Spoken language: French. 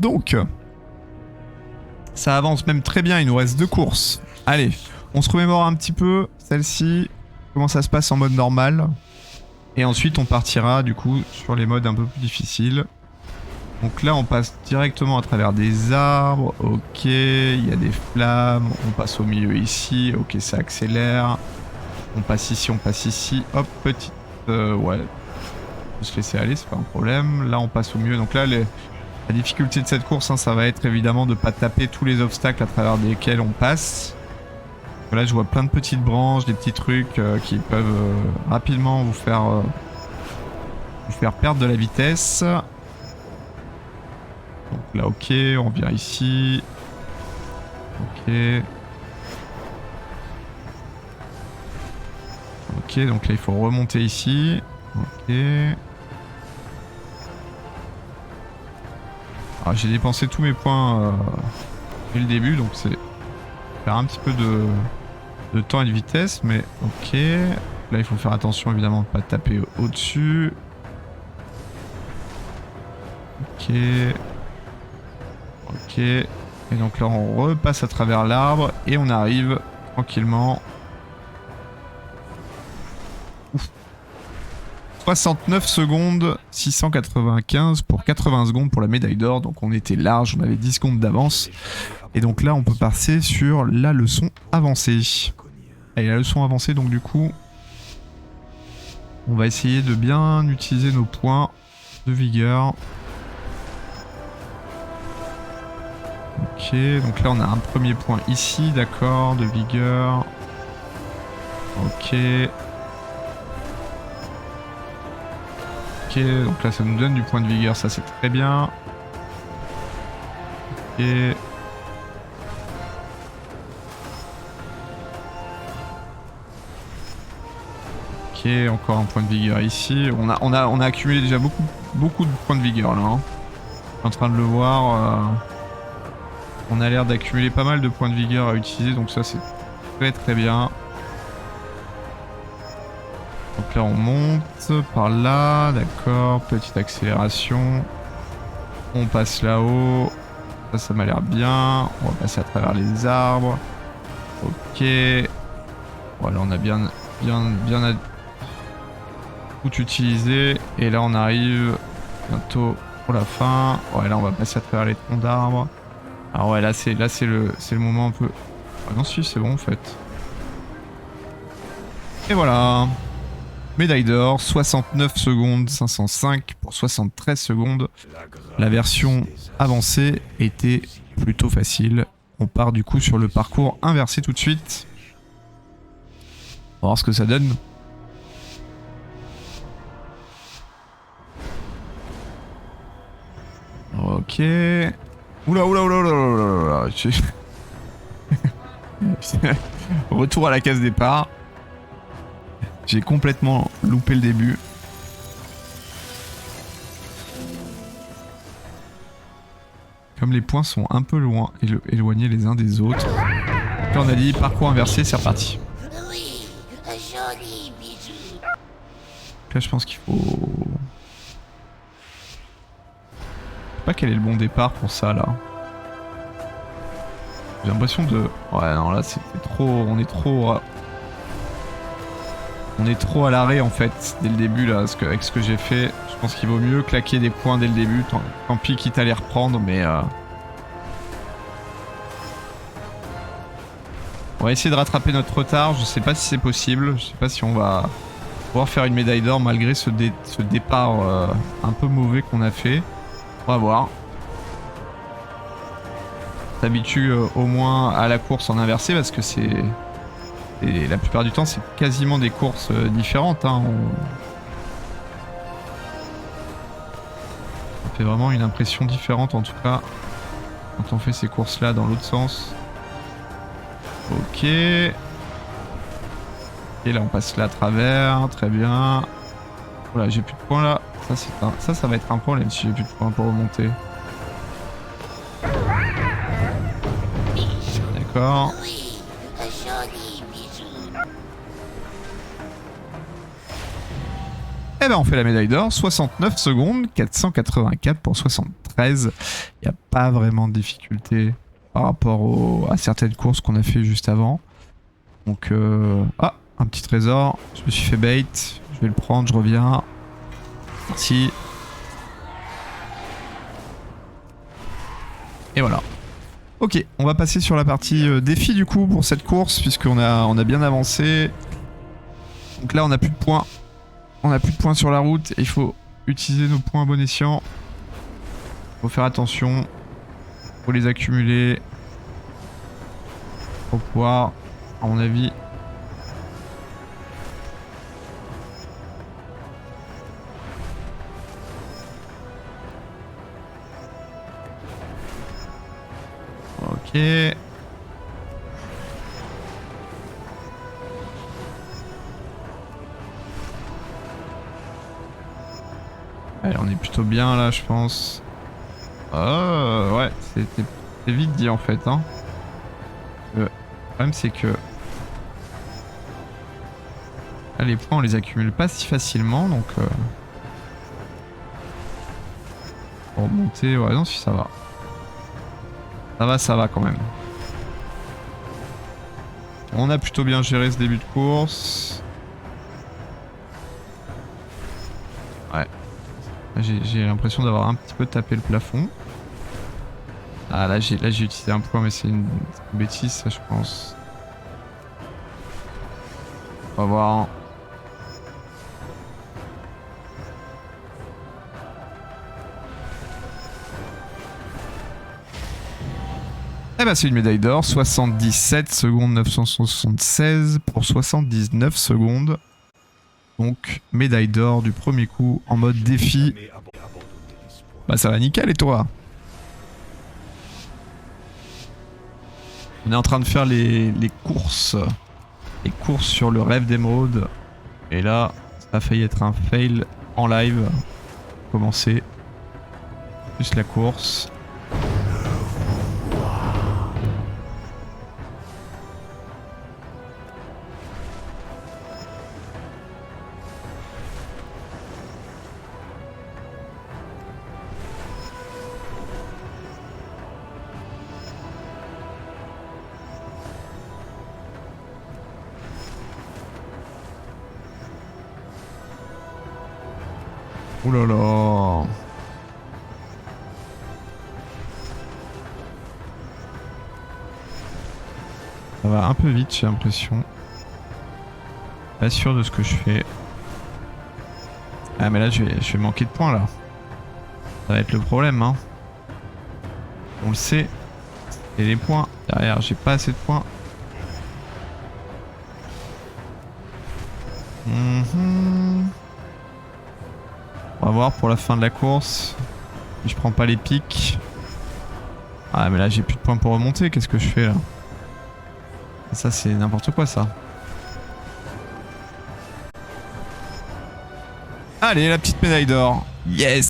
Donc, ça avance même très bien, il nous reste 2 courses. Allez, on se remémore un petit peu, celle-ci, comment ça se passe en mode normal. Et ensuite, on partira du coup sur les modes un peu plus difficiles. Donc là, on passe directement à travers des arbres. Ok, il y a des flammes. On passe au milieu ici. Ok, ça accélère. On passe ici, on passe ici. Hop, petite... ouais, on peut se laisser aller, c'est pas un problème. Là, on passe au milieu. Donc là, la difficulté de cette course, hein, ça va être évidemment de ne pas taper tous les obstacles à travers lesquels on passe. Là, je vois plein de petites branches, des petits trucs qui peuvent rapidement vous faire perdre de la vitesse. Donc là, ok, on vient ici. Ok. Ok, donc là, il faut remonter ici. Ok. Alors, j'ai dépensé tous mes points dès le début, donc c'est faire un petit peu de temps et de vitesse, mais ok. Là, il faut faire attention, évidemment, de ne pas taper au-dessus. Ok. Ok. Et donc là, on repasse à travers l'arbre et on arrive tranquillement. Ouf. 69 secondes, 695 pour 80 secondes pour la médaille d'or. Donc on était large, on avait 10 secondes d'avance. Et donc là, on peut passer sur la leçon avancée. Allez, la leçon avancée, donc du coup, on va essayer de bien utiliser nos points de vigueur. Ok, donc là on a un premier point ici, d'accord, de vigueur. Ok. Ok, donc là ça nous donne du point de vigueur, ça c'est très bien. Ok. Ok, encore un point de vigueur ici. On a accumulé déjà beaucoup de points de vigueur là. Hein. Je suis en train de le voir. On a l'air d'accumuler pas mal de points de vigueur à utiliser, donc ça c'est très bien. Donc là on monte par là, d'accord, petite accélération. On passe là-haut. Ça m'a l'air bien. On va passer à travers les arbres. Ok. Voilà, on a bien tout utilisé. Et là on arrive bientôt pour la fin. Ouais, là on va passer à travers les troncs d'arbres. Alors ouais, là c'est le moment un peu... Ah non si, c'est bon en fait. Et voilà. Médaille d'or, 69 secondes, 505 pour 73 secondes. La version avancée était plutôt facile. On part du coup sur le parcours inversé tout de suite. On va voir ce que ça donne. Ok. Oula. Retour à la case départ. J'ai complètement loupé le début. Comme les points sont un peu loin, éloignés les uns des autres. Là on a dit parcours inversé, c'est reparti. Là je pense qu'il faut... Je sais pas quel est le bon départ pour ça là. J'ai l'impression de... Ouais non là c'était trop... On est trop à l'arrêt en fait dès le début là, parce avec ce que j'ai fait, je pense qu'il vaut mieux claquer des points dès le début, tant pis quitte à les reprendre, mais on va essayer de rattraper notre retard, je sais pas si c'est possible, je sais pas si on va pouvoir faire une médaille d'or malgré ce départ un peu mauvais qu'on a fait. On va voir. On s'habitue au moins à la course en inversé parce que c'est... Et la plupart du temps, c'est quasiment des courses différentes. Hein. Ça fait vraiment une impression différente, en tout cas, quand on fait ces courses-là dans l'autre sens. Ok. Et là, on passe là à travers. Très bien. Voilà, j'ai plus de points là. Ça va être un problème si j'ai plus de points pour remonter. D'accord. Et Eh ben on fait la médaille d'or, 69 secondes, 484 pour 73. Il n'y a pas vraiment de difficulté par rapport à certaines courses qu'on a fait juste avant. Donc ah, un petit trésor, je me suis fait bait, je vais le prendre, je reviens. Merci. Et voilà. Ok, on va passer sur la partie défi du coup pour cette course puisqu'on a bien avancé. Donc là on n'a plus de points. On n'a plus de points sur la route et il faut utiliser nos points à bon escient. Faut faire attention. Faut les accumuler. Pour pouvoir, à mon avis... Ok. Allez, on est plutôt bien là, je pense. Ouais, c'est vite dit en fait. Hein. Le problème, c'est que là, les points, on les accumule pas si facilement, donc pour remonter, ouais, non, si ça va. Ça va quand même. On a plutôt bien géré ce début de course. Ouais. J'ai l'impression d'avoir un petit peu tapé le plafond. Ah là j'ai utilisé un point mais c'est une bêtise ça je pense. On va voir. Eh ben c'est une médaille d'or, 77 secondes 976 pour 79 secondes. Donc médaille d'or du premier coup en mode défi. Bah ça va nickel et toi? On est en train de faire les courses. Les courses sur le rêve d'émeraude. Et là, ça a failli être un fail en live. Commencer. Plus la course. Ouh là là. Ça va un peu vite, j'ai l'impression. Pas sûr de ce que je fais. Ah mais là je vais manquer de points là. Ça va être le problème hein. On le sait. Et les points. Derrière j'ai pas assez de points. On va voir pour la fin de la course. Si je prends pas les pics. Ah mais là j'ai plus de points pour remonter. Qu'est-ce que je fais là? Ça c'est n'importe quoi ça. Allez la petite médaille d'or. Yes.